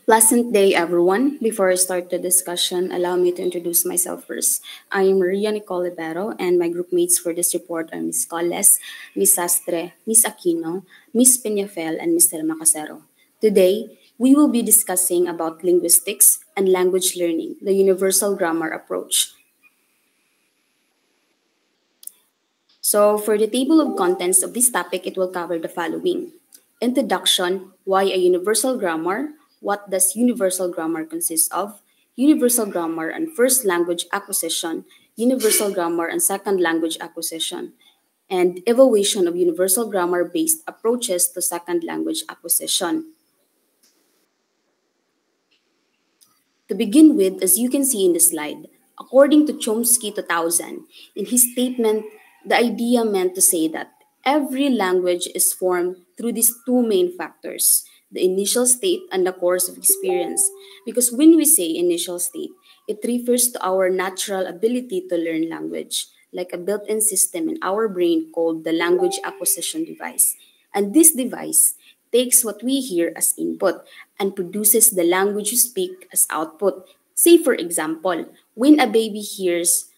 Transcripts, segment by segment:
Pleasant day, everyone. Before I start the discussion, allow me to introduce myself first. I am Maria Nicole Ibero, and my group mates for this report are Ms. Colles, Ms. Sastre, Ms. Aquino, Ms. Peñafel, and Mr. Macasero. Today, we will be discussing about linguistics and language learning, the universal grammar approach. So, for the table of contents of this topic, it will cover the following: introduction, why a universal grammar, what does universal grammar consist of, universal grammar and first language acquisition, universal grammar and second language acquisition, and evaluation of universal grammar based approaches to second language acquisition. To begin with, as you can see in the slide, according to Chomsky 2000, in his statement, the idea meant to say that every language is formed through these two main factors, the initial state and the course of experience. Because when we say initial state, it refers to our natural ability to learn language, like a built in system in our brain called the language acquisition device. And this device takes what we hear as input and produces the language we speak as output. Say, for example, when a baby hears,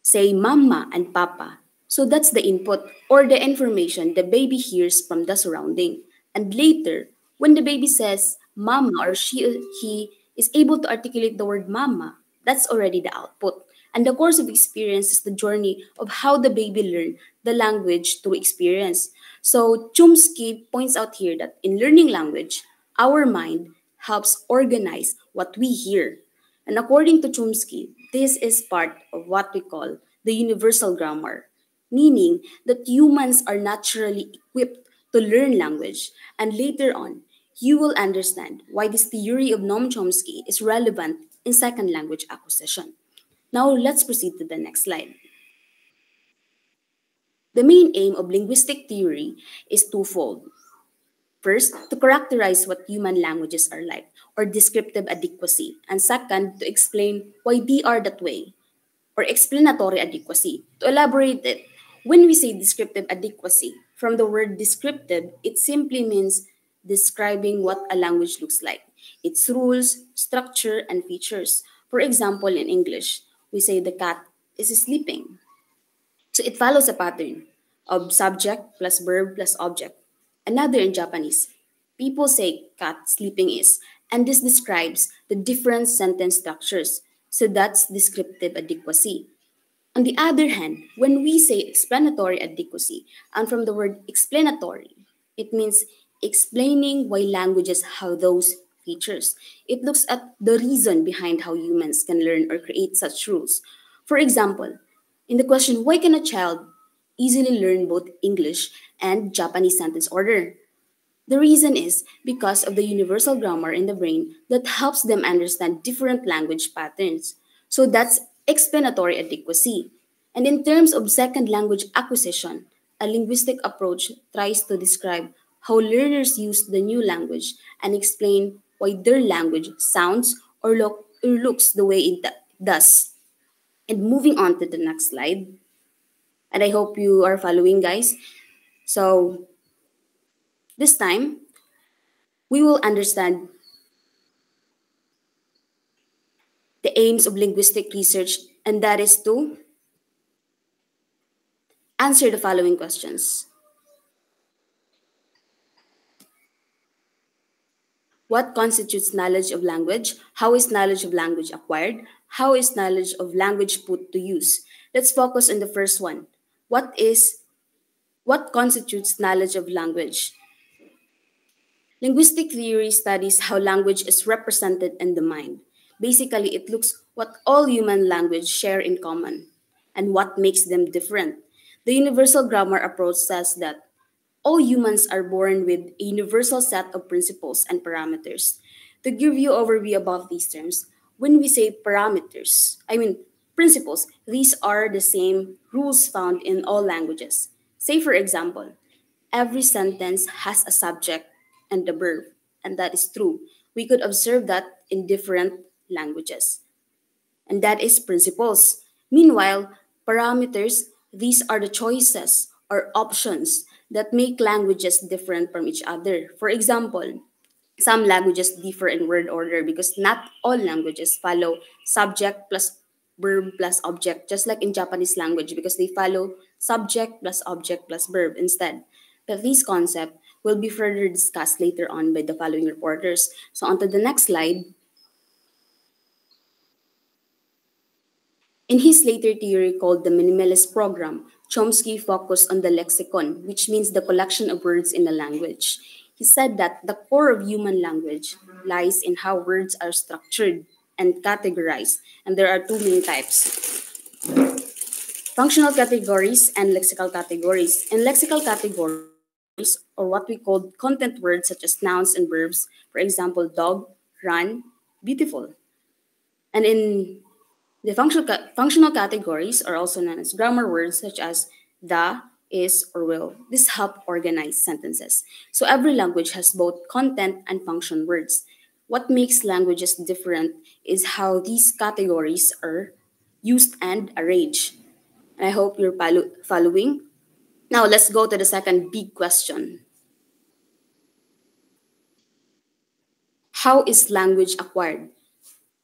say, mama and papa, so that's the input or the information the baby hears from the surrounding. And later, when the baby says mama or he is able to articulate the word mama, that's already the output. And the course of experience is the journey of how the baby learned the language through experience. So Chomsky points out here that in learning language, our mind helps organize what we hear. And according to Chomsky, this is part of what we call the universal grammar, meaning that humans are naturally equipped to learn language. And later on, you will understand why this theory of Noam Chomsky is relevant in second language acquisition. Now let's proceed to the next slide. The main aim of linguistic theory is twofold. First, to characterize what human languages are like, or descriptive adequacy. And second, to explain why they are that way, or explanatory adequacy. To elaborate it, when we say descriptive adequacy, from the word descriptive, it simply means describing what a language looks like, its rules, structure, and features. For example, in English, we say the cat is sleeping. So it follows a pattern of subject plus verb plus object. Another in Japanese. People say cat sleeping is, and this describes the different sentence structures. So that's descriptive adequacy. On the other hand, when we say explanatory adequacy, and from the word explanatory, it means explaining why languages have those features. It looks at the reason behind how humans can learn or create such rules. For example, in the question, why can a child easily learn both English and Japanese sentence order? The reason is because of the universal grammar in the brain that helps them understand different language patterns. So that's explanatory adequacy. And in terms of second language acquisition, a linguistic approach tries to describe how learners use the new language and explain why their language sounds or looks the way it does. And moving on to the next slide, and I hope you are following, guys. So this time, we will understand the aims of linguistic research, and that is to answer the following questions. What constitutes knowledge of language? How is knowledge of language acquired? How is knowledge of language put to use? Let's focus on the first one. What constitutes knowledge of language? Linguistic theory studies how language is represented in the mind. Basically, it looks what all human language share in common and what makes them different. The universal grammar approach says that all humans are born with a universal set of principles and parameters. To give you overview about these terms, when we say parameters, I mean principles, these are the same rules found in all languages. Say for example, every sentence has a subject and a verb, and that is true. We could observe that in different languages, and that is principles. Meanwhile, parameters, these are the choices or options that make languages different from each other. For example, Some languages differ in word order because not all languages follow subject plus verb plus object, just like in Japanese language, because they follow subject plus object plus verb instead. But this concept will be further discussed later on by the following reporters. So on to the next slide. In his later theory called the minimalist program, Chomsky focused on the lexicon, which means the collection of words in a language. He said that the core of human language lies in how words are structured and categorized, and there are two main types: functional categories and lexical categories. In lexical categories, or what we call content words such as nouns and verbs, for example, dog, run, beautiful. And in the functional categories are also known as grammar words such as the, is, or will. This help organize sentences. So every language has both content and function words. What makes languages different is how these categories are used and arranged. And I hope you're following. Now let's go to the second big question. How is language acquired?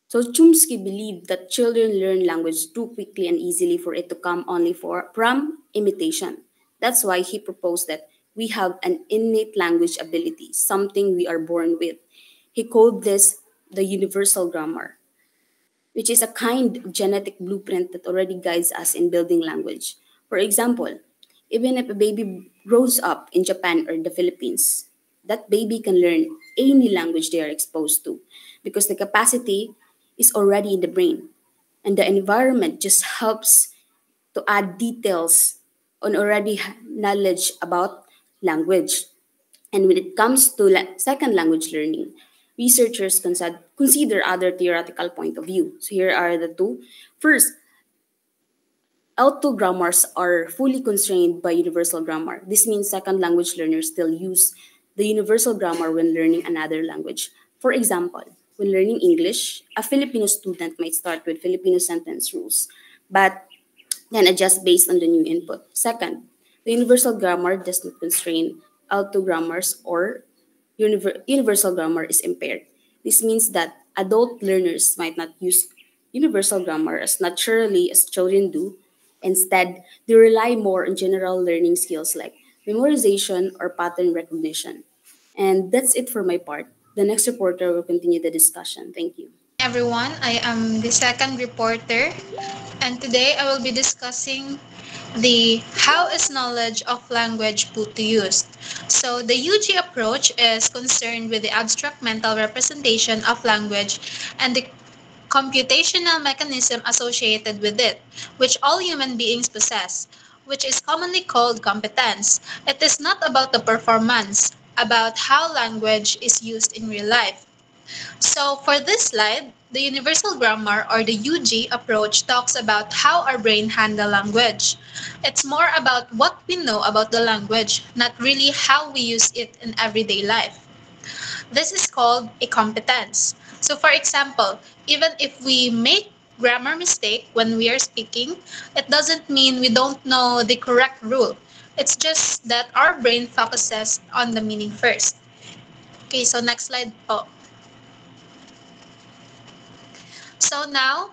So Chomsky believed that children learn language too quickly and easily for it to come only from imitation. That's why he proposed that we have an innate language ability, something we are born with. He called this the universal grammar, which is a kind of genetic blueprint that already guides us in building language. For example, even if a baby grows up in Japan or the Philippines, that baby can learn any language they are exposed to because the capacity is already in the brain. And the environment just helps to add details on already knowledge about language. And when it comes to second language learning, researchers consider other theoretical point of view. So here are the two. First, L2 grammars are fully constrained by universal grammar. This means second language learners still use the universal grammar when learning another language. For example, when learning English, a Filipino student might start with Filipino sentence rules, but then adjust based on the new input. Second, the universal grammar does not constrain L2 grammars or universal grammar is impaired. This means that adult learners might not use universal grammar as naturally as children do. Instead, they rely more on general learning skills like memorization or pattern recognition. And that's it for my part. The next reporter will continue the discussion. Thank you. Everyone, I am the second reporter, and today I will be discussing the how is knowledge of language put to use. So the UG approach is concerned with the abstract mental representation of language and the computational mechanism associated with it, which all human beings possess, which is commonly called competence. It is not about the performance, about how language is used in real life. So for this slide, the universal grammar or the UG approach talks about how our brain handle language. It's more about what we know about the language, not really how we use it in everyday life. This is called a competence. So for example, even if we make grammar mistake when we are speaking, it doesn't mean we don't know the correct rule. It's just that our brain focuses on the meaning first. Okay, so next slide po. So now,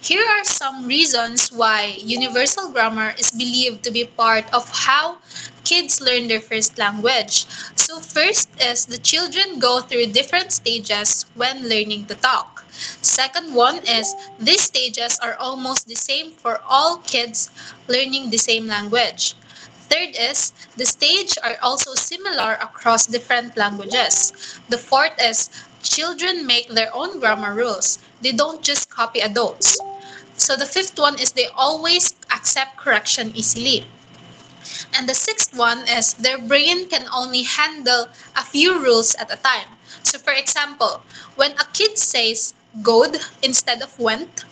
here are some reasons why universal grammar is believed to be part of how kids learn their first language. So first is the children go through different stages when learning to talk. Second one is these stages are almost the same for all kids learning the same language. Third is the stage are also similar across different languages. The fourth is children make their own grammar rules. They don't just copy adults. So the fifth one is they always accept correction easily. And the sixth one is their brain can only handle a few rules at a time. So for example, when a kid says good instead of went,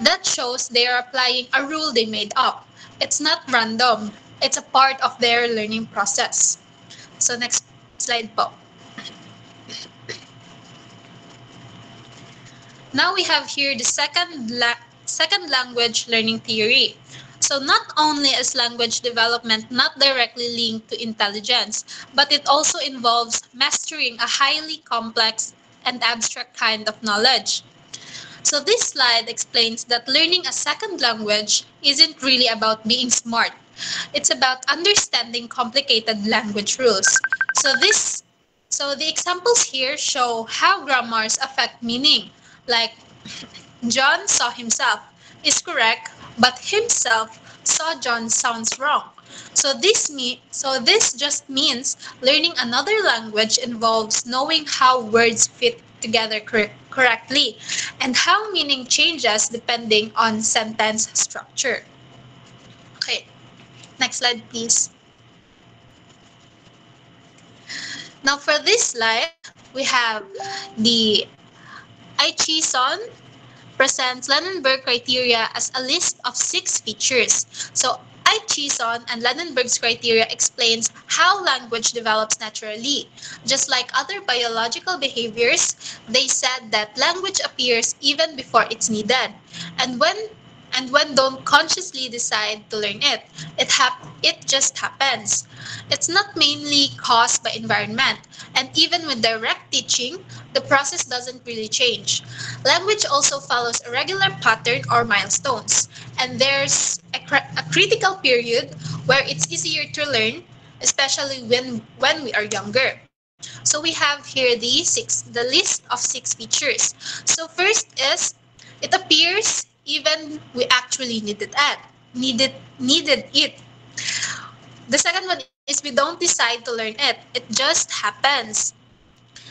that shows they are applying a rule they made up. It's not random. It's a part of their learning process. So next slide po. Now we have here the second language learning theory. So not only is language development not directly linked to intelligence, but it also involves mastering a highly complex and abstract kind of knowledge. So this slide explains that learning a second language isn't really about being smart. It's about understanding complicated language rules. So this so the examples here show how grammars affect meaning. Like John saw himself is correct, but himself saw John sounds wrong. So this just means learning another language involves knowing how words fit together correctly and how meaning changes depending on sentence structure. Okay, next slide please. Now for this slide, we have the Aichison presents Lenenberg criteria as a list of 6 features. So Aichison and Lenenberg's criteria explains how language develops naturally. Just like other biological behaviors, they said that language appears even before it's needed. And when don't consciously decide to learn it, it just happens. It's not mainly caused by environment, and even with direct teaching, the process doesn't really change. Language also follows a regular pattern or milestones, and there's a critical period where it's easier to learn, especially when we are younger. So we have here the list of 6 features. So first is it appears even we actually needed it. The second one is we don't decide to learn it. It just happens.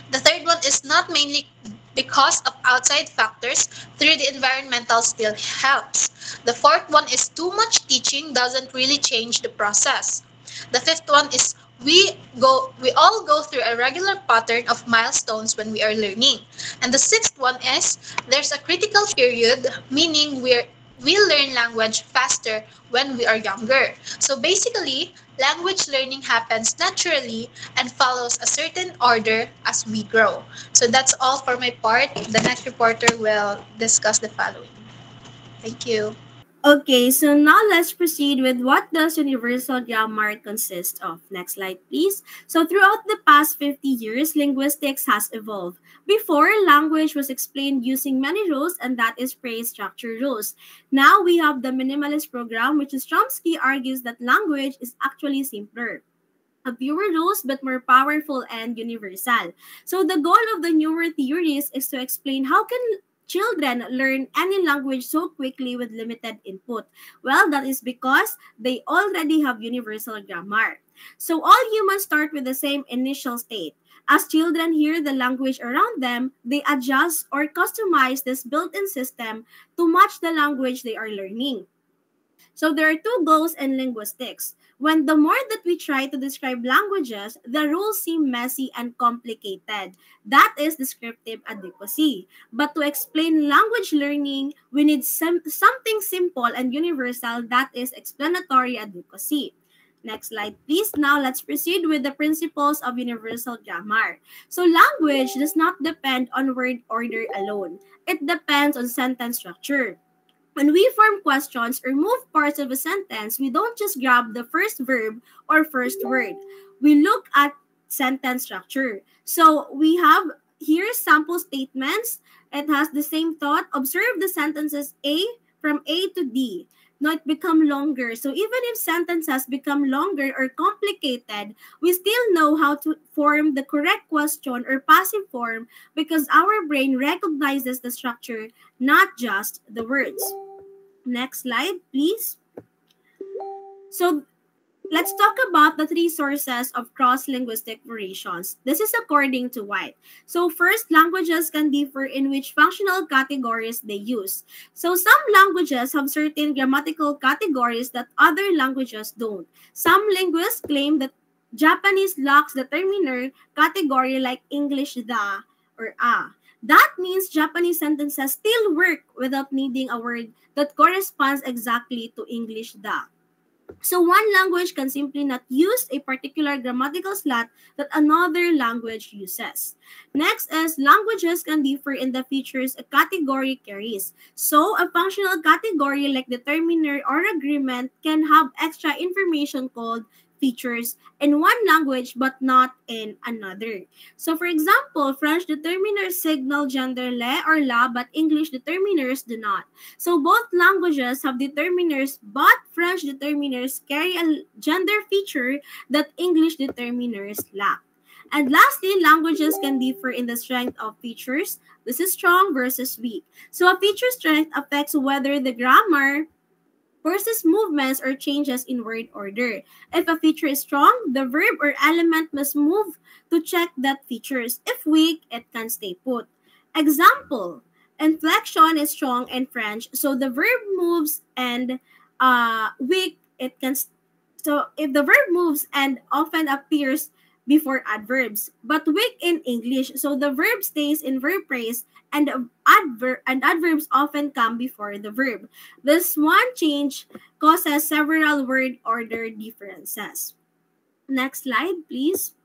The third one is not mainly because of outside factors, through the environmental still helps. The fourth one is too much teaching doesn't really change the process. The fifth one is we all go through a regular pattern of milestones when we are learning. And the sixth one is there's a critical period, meaning we learn language faster when we are younger. So basically, language learning happens naturally and follows a certain order as we grow. So that's all for my part. The next reporter will discuss the following. Thank you. Okay, so now let's proceed with what does universal grammar consist of. Next slide, please. So throughout the past 50 years, linguistics has evolved. Before, language was explained using many rules, and that is phrase structure rules. Now we have the minimalist program, which is Chomsky argues that language is actually simpler. Fewer rules but more powerful and universal. So the goal of the newer theories is to explain how can children learn any language so quickly with limited input. Well, that is because they already have universal grammar. So all humans start with the same initial state. As children hear the language around them, they adjust or customize this built-in system to match the language they are learning. So there are two goals in linguistics. When the more that we try to describe languages, the rules seem messy and complicated. That is descriptive adequacy. But to explain language learning, we need something simple and universal, that is explanatory adequacy. Next slide, please. Now let's proceed with the principles of universal grammar. So language does not depend on word order alone. It depends on sentence structure. When we form questions or move parts of a sentence, we don't just grab the first verb or first word. We look at sentence structure. So we have here sample statements. It has the same thought. Observe the sentences A from A to D. Now it become longer. So even if sentences become longer or complicated, we still know how to form the correct question or passive form because our brain recognizes the structure, not just the words. Next slide, please. So let's talk about the 3 sources of cross-linguistic variations. This is according to White. So first, languages can differ in which functional categories they use. So some languages have certain grammatical categories that other languages don't. Some linguists claim that Japanese lacks the terminer category like English the or a. That means Japanese sentences still work without needing a word that corresponds exactly to English the. So one language can simply not use a particular grammatical slot that another language uses. Next is languages can differ in the features a category carries. So a functional category like determiner or agreement can have extra information called features in one language but not in another. So for example, French determiners signal gender le or la but English determiners do not. So both languages have determiners, but French determiners carry a gender feature that English determiners lack. And lastly, languages can differ in the strength of features. This is strong versus weak. So a feature strength affects whether the grammar versus movements or changes in word order. If a feature is strong, the verb or element must move to check that features. If weak, it can stay put. Example, inflection is strong in French, so the verb moves and weak, it can. So if the verb moves and often appears before adverbs, but weak in English, so the verb stays in verb phrase and adverbs often come before the verb. This one change causes several word order differences. Next slide, please.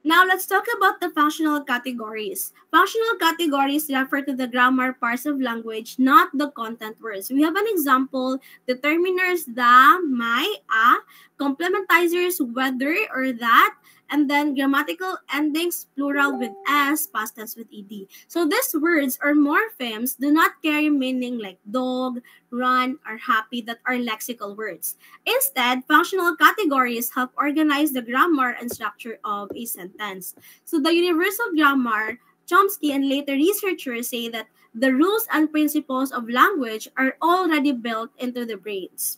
Now, let's talk about the functional categories. Functional categories refer to the grammar parts of language, not the content words. We have an example, determiners the, my, a, complementizers whether or that, and then grammatical endings, plural with s, past tense with ed. So these words or morphemes do not carry meaning like dog, run, or happy that are lexical words. Instead, functional categories help organize the grammar and structure of a sentence. So the universal grammar, Chomsky and later researchers say that the rules and principles of language are already built into the brains.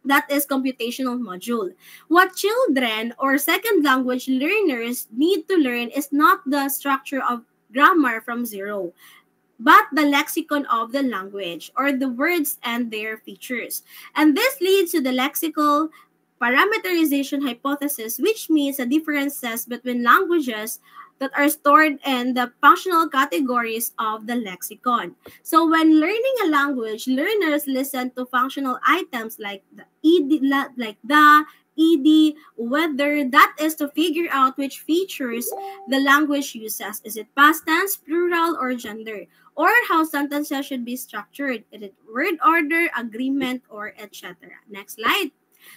That is computational module. What children or second language learners need to learn is not the structure of grammar from zero, but the lexicon of the language or the words and their features. And this leads to the lexical parameterization hypothesis, which means the differences between languages that are stored in the functional categories of the lexicon. So when learning a language, learners listen to functional items like the ed, whether that is to figure out which features the language uses. Is it past tense, plural, or gender? Or how sentences should be structured. Is it word order, agreement, or etc. Next slide.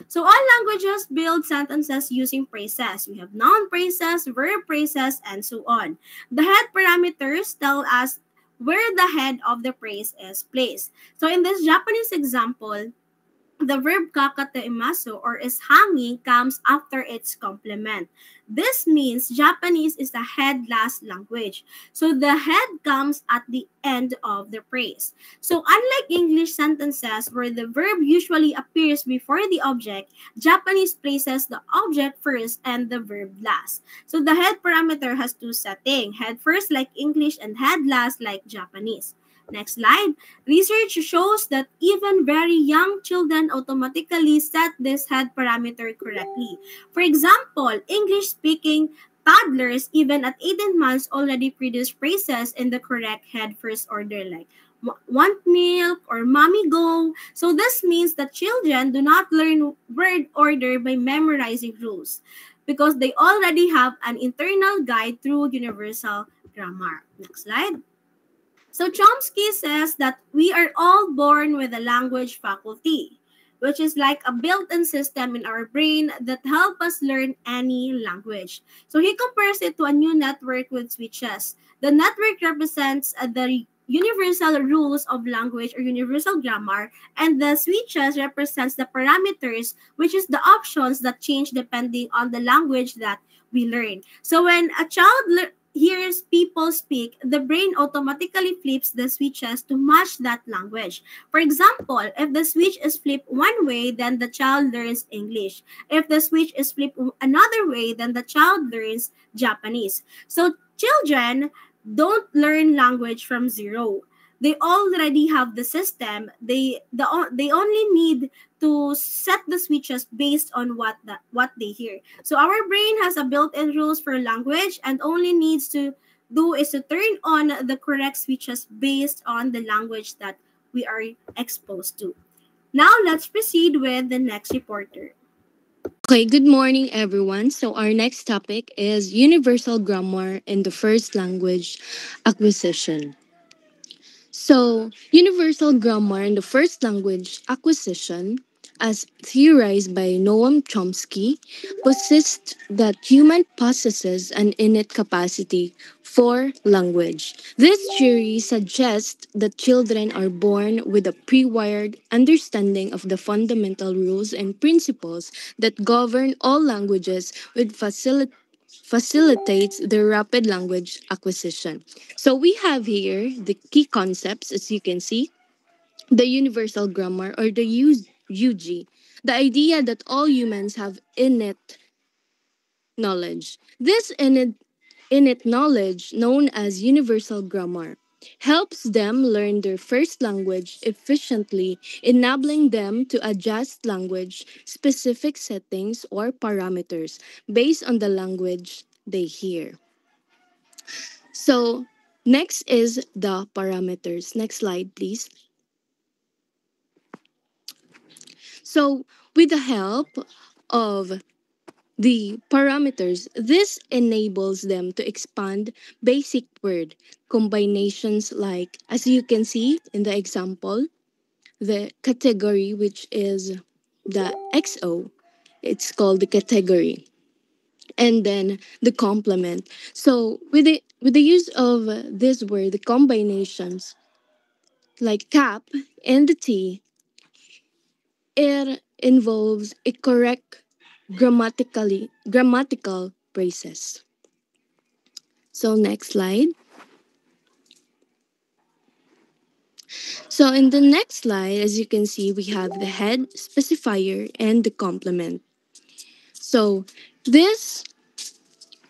So all languages build sentences using phrases. We have noun phrases, verb phrases, and so on. The head parameters tell us where the head of the phrase is placed. So in this Japanese example, the verb kakateimasu or is hanging comes after its complement. This means Japanese is a head-last language. So the head comes at the end of the phrase. So unlike English sentences where the verb usually appears before the object, Japanese places the object first and the verb last. So the head parameter has two settings, head first like English and head last like Japanese. Next slide. Research shows that even very young children automatically set this head parameter correctly. For example, English-speaking toddlers, even at 18 months, already produce phrases in the correct head first order like want milk or mommy go. So this means that children do not learn word order by memorizing rules because they already have an internal guide through universal grammar. Next slide. So Chomsky says that we are all born with a language faculty, which is like a built-in system in our brain that help us learn any language. So he compares it to a new network with switches. The network represents the universal rules of language or universal grammar, and the switches represents the parameters, which is the options that change depending on the language that we learn. So when a child hears people speak, the brain automatically flips the switches to match that language. For example, if the switch is flipped one way, then the child learns English. If the switch is flipped another way, then the child learns Japanese. So children don't learn language from zero. They already have the system. They only need to set the switches based on what they hear. So our brain has a built-in rules for language and only needs to do is to turn on the correct switches based on the language that we are exposed to. Now let's proceed with the next reporter. Okay, good morning, everyone. So, our next topic is universal grammar in the first language acquisition. So, universal grammar in the first language acquisition, as theorized by Noam Chomsky, posits that human possesses an innate capacity for language. This theory suggests that children are born with a pre-wired understanding of the fundamental rules and principles that govern all languages with facilitates the rapid language acquisition. So we have here the key concepts, as you can see, the universal grammar or the UG, the idea that all humans have innate knowledge. This innate knowledge, known as universal grammar, helps them learn their first language efficiently, enabling them to adjust language specific settings or parameters based on the language they hear. So, next is the parameters. Next slide, please. So, with the help of the parameters, this enables them to expand basic word combinations like, as you can see in the example, the category, which is the XO, it's called the category. And then the complement. So with the use of this word, the combinations like cap and the T, it involves a correct grammatical phrases. So next slide. So in the next slide, as you can see, we have the head, specifier, and the complement. So this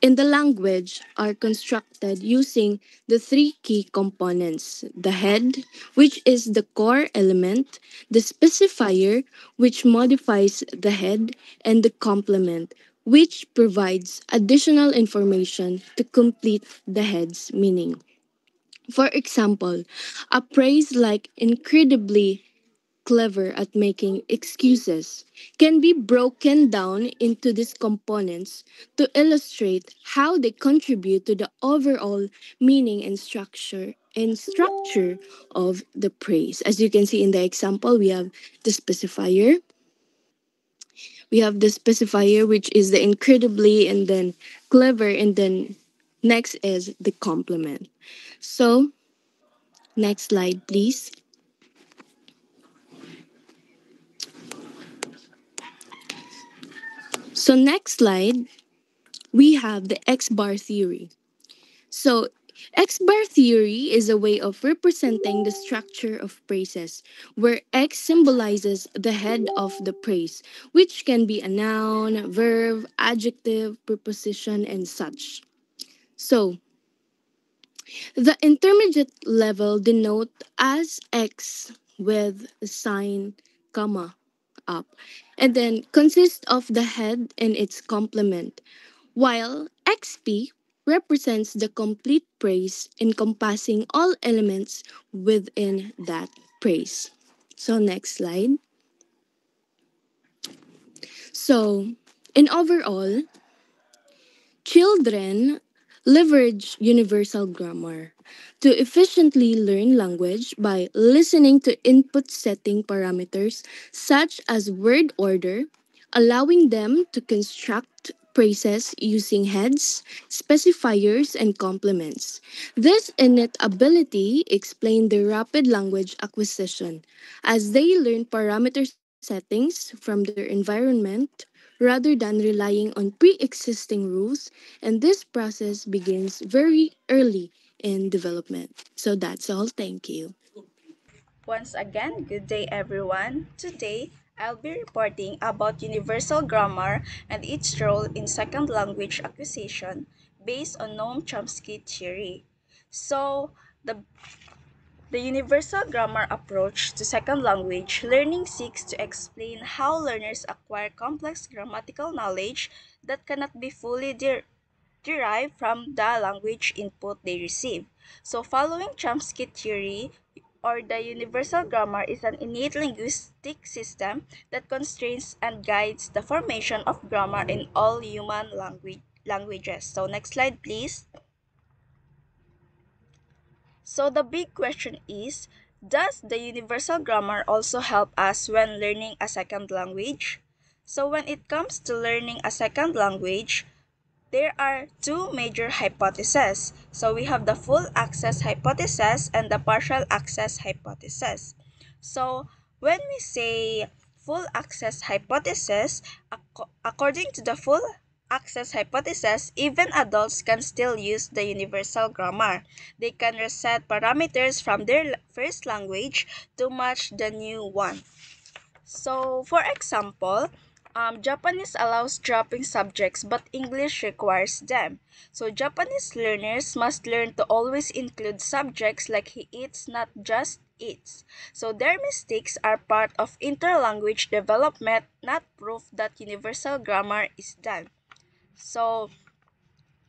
in the language are constructed using the three key components: the head, which is the core element, the specifier, which modifies the head, and the complement, which provides additional information to complete the head's meaning. For example, a phrase like incredibly clever at making excuses can be broken down into these components to illustrate how they contribute to the overall meaning and structure of the praise. As you can see in the example, the specifier. We have the specifier, which is the incredibly and then clever, and then next is the complement. So, next slide, please. So, next slide, we have the X bar theory. So, X bar theory is a way of representing the structure of phrases, where X symbolizes the head of the phrase, which can be a noun, verb, adjective, preposition, and such. So, the intermediate level denote as X with a sign, comma, up, and then consists of the head and its complement, while XP represents the complete praise encompassing all elements within that praise. So next slide. So in overall, children leverage universal grammar to efficiently learn language by listening to input setting parameters such as word order, allowing them to construct phrases using heads, specifiers, and complements. This innate ability explains the rapid language acquisition as they learn parameter settings from their environment rather than relying on pre existing rules, and this process begins very early in development. So that's all. Thank you. Once again, good day everyone. Today, I'll be reporting about universal grammar and its role in second language acquisition based on Noam Chomsky theory. So, the universal grammar approach to second language learning seeks to explain how learners acquire complex grammatical knowledge that cannot be fully derived from the language input they receive. So, following Chomsky theory, or the universal grammar is an innate linguistic system that constrains and guides the formation of grammar in all human languages. So next slide please. So the big question is, does the universal grammar also help us when learning a second language? So when it comes to learning a second language, there are two major hypotheses. So we have the full access hypothesis and the partial access hypothesis. So when we say full access hypothesis, according to the full access hypothesis, even adults can still use the universal grammar. They can reset parameters from their first language to match the new one. So, for example, Japanese allows dropping subjects, but English requires them. So, Japanese learners must learn to always include subjects like he eats, not just eats. So, their mistakes are part of interlanguage development, not proof that universal grammar is done. So,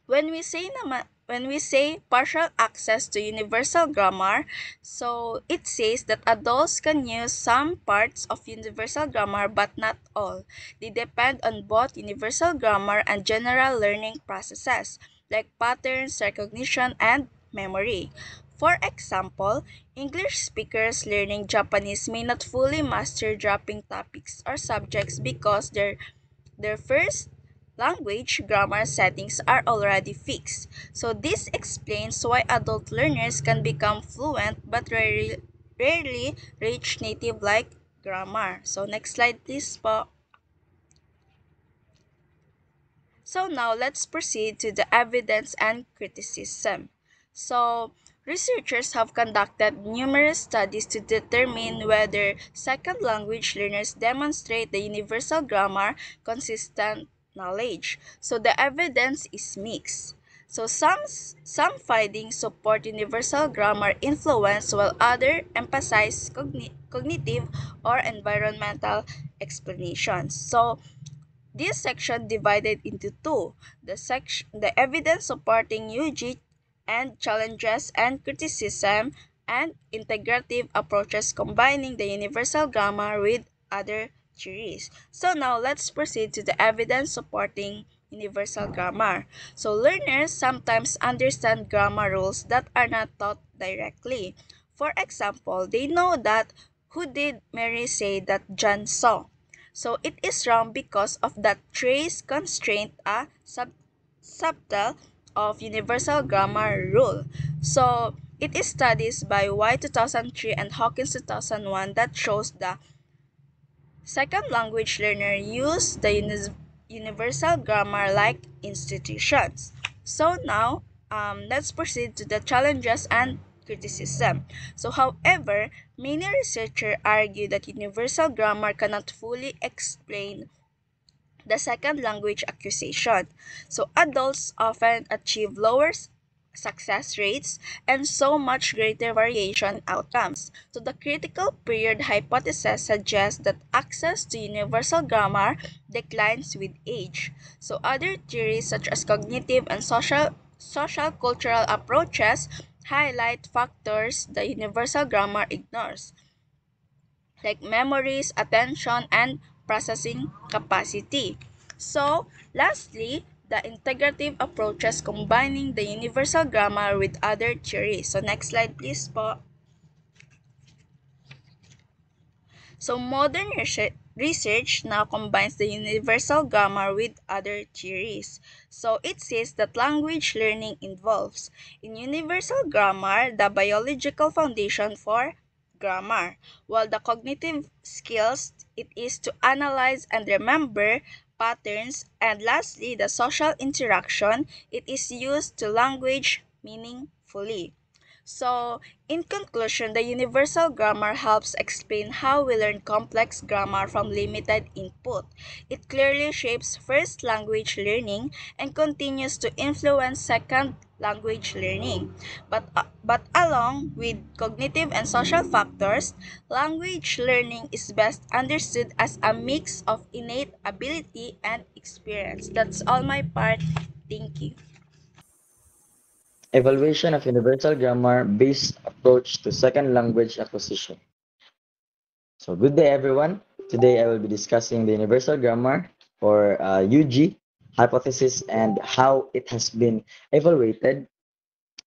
when we say partial access to universal grammar, so it says that adults can use some parts of universal grammar but not all. They depend on both universal grammar and general learning processes like patterns, recognition, and memory. For example, English speakers learning Japanese may not fully master dropping topics or subjects because their first language grammar settings are already fixed. So this explains why adult learners can become fluent but rarely reach native-like grammar. So next slide please po. So now let's proceed to the evidence and criticism. So researchers have conducted numerous studies to determine whether second language learners demonstrate the universal grammar consistent knowledge. So the evidence is mixed. So some findings support universal grammar influence while others emphasize cognitive or environmental explanations. So this section divided into two, the evidence supporting UG and challenges and criticism, and integrative approaches combining the universal grammar with other theories. So now let's proceed to the evidence supporting universal grammar. So learners sometimes understand grammar rules that are not taught directly. For example, they know that who did Mary say that John saw? So it is wrong because of that trace constraint a subtle of universal grammar rule. So it is studies by White 2003 and Hawkins 2001 that shows the second language learner use the universal grammar like institutions. So now, let's proceed to the challenges and criticism. So however, many researchers argue that universal grammar cannot fully explain the second language accusation. So adults often achieve lower success rates and so much greater variation outcomes. So the critical period hypothesis suggests that access to universal grammar declines with age. So other theories such as cognitive and social cultural approaches highlight factors the universal grammar ignores, like memories, attention, and processing capacity. So, lastly, the integrative approaches combining the universal grammar with other theories. So, next slide please po. So, modern research now combines the universal grammar with other theories. So, it says that language learning involves in universal grammar the biological foundation for grammar, while the cognitive skills it is to analyze and remember patterns, and lastly, the social interaction it is used to language meaningfully. So, in conclusion, the universal grammar helps explain how we learn complex grammar from limited input. It clearly shapes first language learning and continues to influence second language learning. But along with cognitive and social factors, language learning is best understood as a mix of innate ability and experience. That's all my part. Thank you. Evaluation of universal grammar based approach to second language acquisition. So good day everyone. Today I will be discussing the universal grammar or UG hypothesis and how it has been evaluated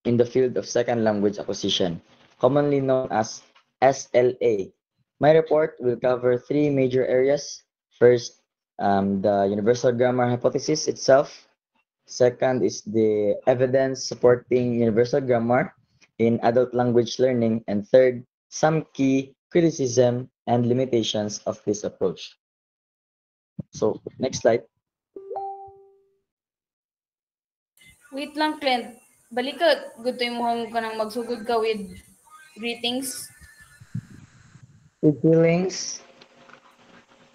in the field of second language acquisition, commonly known as SLA. My report will cover three major areas. First, the universal grammar hypothesis itself. Second is the evidence supporting universal grammar in adult language learning. And third, some key criticism and limitations of this approach. So, next slide. Wait lang, Trent. Balik ka. Good to mo ka nang magsugod ka with greetings. With feelings.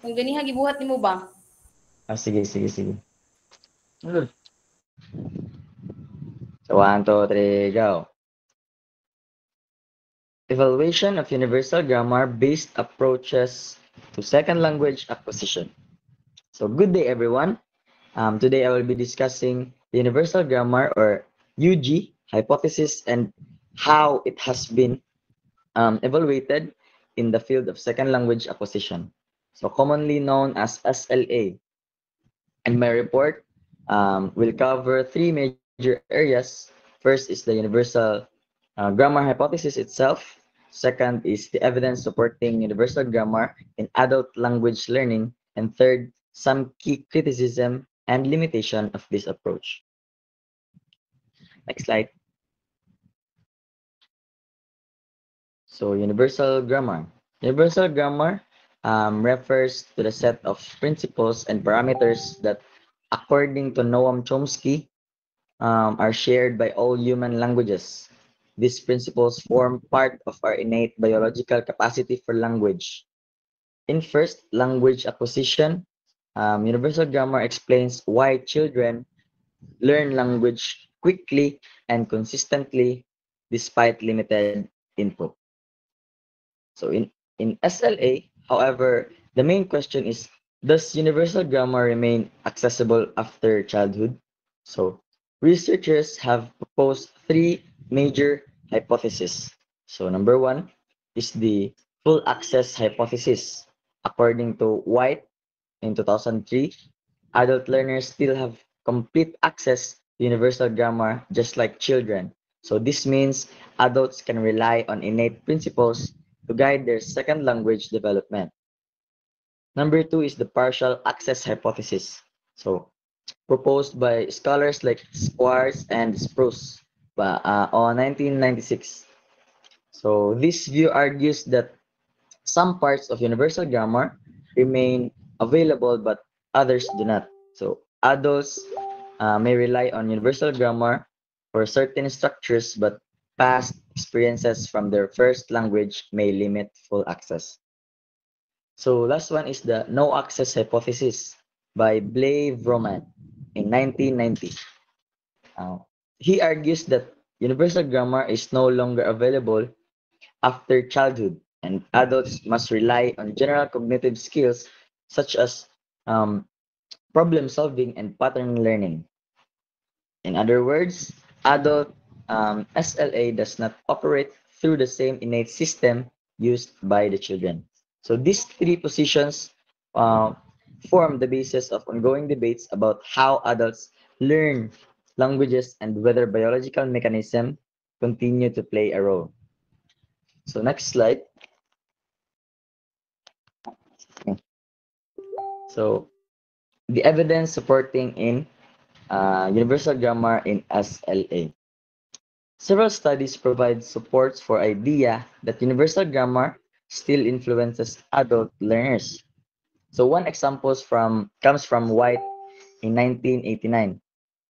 Kung ganiha, gibuhat ni mo ba? Sige, sige, sige. So, 1, 2, 3, go. Evaluation of universal grammar based approaches to second language acquisition. So, good day, everyone. Today, I will be discussing the universal grammar or UG hypothesis and how it has been evaluated in the field of second language acquisition. So, commonly known as SLA. And my report will cover three major areas. First is the universal grammar hypothesis itself. Second is the evidence supporting universal grammar in adult language learning. And third, some key criticism and limitation of this approach. Next slide. So, universal grammar. Universal grammar refers to the set of principles and parameters that, according to Noam Chomsky, are shared by all human languages. These principles form part of our innate biological capacity for language. In first language acquisition, universal grammar explains why children learn language quickly and consistently despite limited input. So in SLA, however, the main question is, does universal grammar remain accessible after childhood? So researchers have proposed three major hypotheses. So number one is the full access hypothesis. According to White in 2003, adult learners still have complete access to universal grammar just like children. So this means adults can rely on innate principles to guide their second language development. Number two is the partial access hypothesis. So proposed by scholars like Squires and Spruce on 1996. So this view argues that some parts of universal grammar remain available but others do not. So adults may rely on universal grammar for certain structures, but past experiences from their first language may limit full access. So last one is the no access hypothesis by Blaise Vroman in 1990. Uh, he argues that universal grammar is no longer available after childhood, and adults must rely on general cognitive skills such as um, problem solving and pattern learning. In other words, adult SLA does not operate through the same innate system used by the children. So these three positions uh, form the basis of ongoing debates about how adults learn languages and whether biological mechanisms continue to play a role. So next slide. So the evidence supporting in universal grammar in SLA. Several studies provide supports for idea that universal grammar still influences adult learners. So one example comes from White in 1989,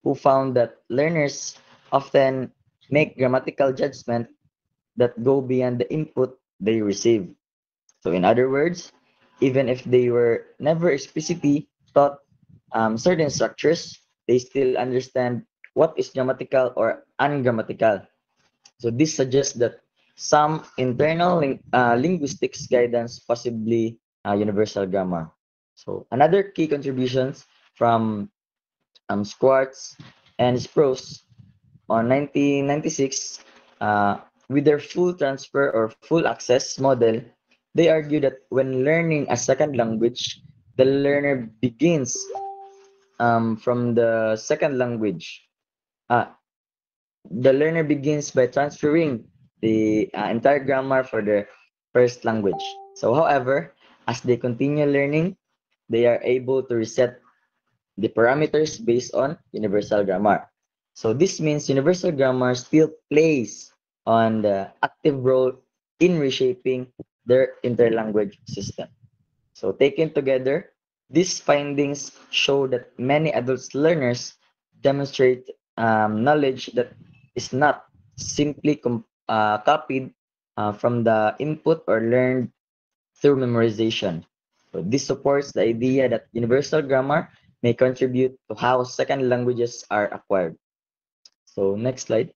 who found that learners often make grammatical judgment that go beyond the input they receive. So in other words, even if they were never explicitly taught certain structures, they still understand what is grammatical or ungrammatical. So this suggests that some internal linguistics guidance, possibly universal grammar. So another key contributions from Schwartz and Sprouse on 1996, with their full transfer or full access model, they argue that when learning a second language, the learner begins from the second language. Uh, the learner begins by transferring the entire grammar for the first language. So, however, as they continue learning, they are able to reset the parameters based on universal grammar. So this means universal grammar still plays on the active role in reshaping their interlanguage system. So taken together, these findings show that many adult learners demonstrate knowledge that is not simply copied from the input or learned through memorization. So this supports the idea that universal grammar may contribute to how second languages are acquired. So next slide.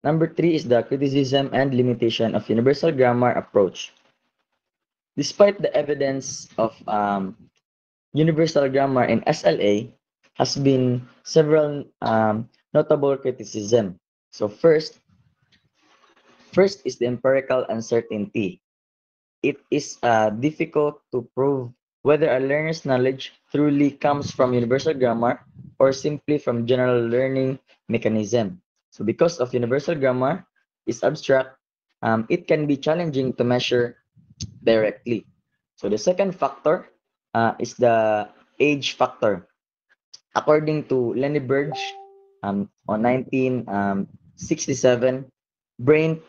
Number 3 is the criticism and limitation of universal grammar approach. Despite the evidence of universal grammar in SLA, has been several notable criticism. So first is the empirical uncertainty. It is difficult to prove whether a learner's knowledge truly comes from universal grammar or simply from general learning mechanism. So because of universal grammar is abstract, it can be challenging to measure directly. So the second factor is the age factor. According to Lenny Burge on 1967, brain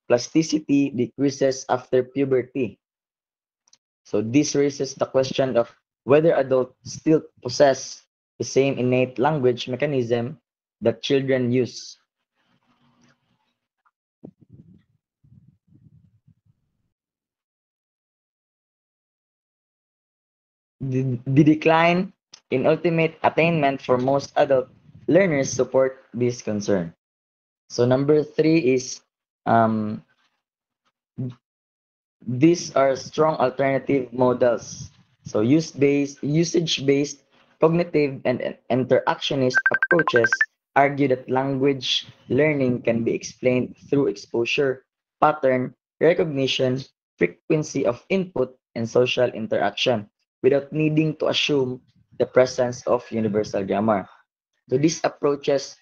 plasticity decreases after puberty. So this raises the question of whether adults still possess the same innate language mechanism that children use. The decline in ultimate attainment for most adult learners support this concern. So number 3 is um, these are strong alternative models. So usage-based, cognitive, and interactionist approaches argue that language learning can be explained through exposure, pattern, recognition, frequency of input, and social interaction without needing to assume the presence of universal grammar. So these approaches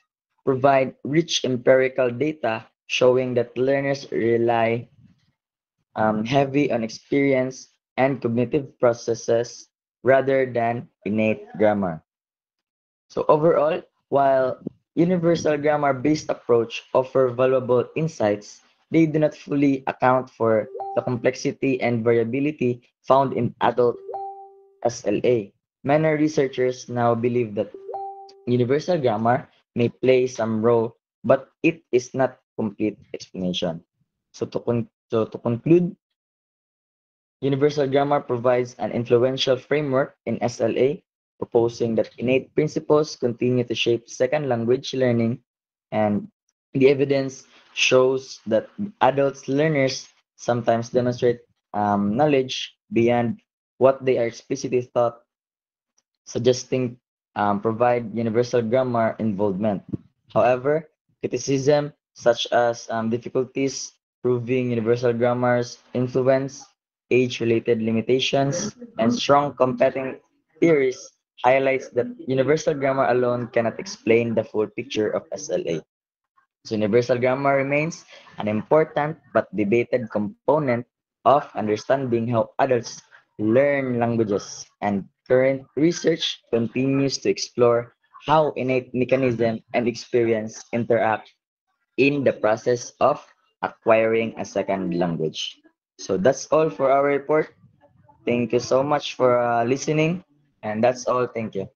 provide rich empirical data showing that learners rely heavy on experience and cognitive processes rather than innate grammar. So overall, while universal grammar-based approach offer valuable insights, they do not fully account for the complexity and variability found in adult SLA. Many researchers now believe that universal grammar may play some role, but it is not complete explanation. So to conclude, universal grammar provides an influential framework in SLA, proposing that innate principles continue to shape second language learning, and the evidence shows that adult learners sometimes demonstrate knowledge beyond what they are explicitly taught, suggesting provide universal grammar involvement. However, criticism such as difficulties proving universal grammar's influence, age-related limitations, and strong competing theories highlights that universal grammar alone cannot explain the full picture of SLA. So universal grammar remains an important but debated component of understanding how adults learn languages, and current research continues to explore how innate mechanism and experience interact in the process of acquiring a second language. So that's all for our report. Thank you so much for listening, and that's all. Thank you.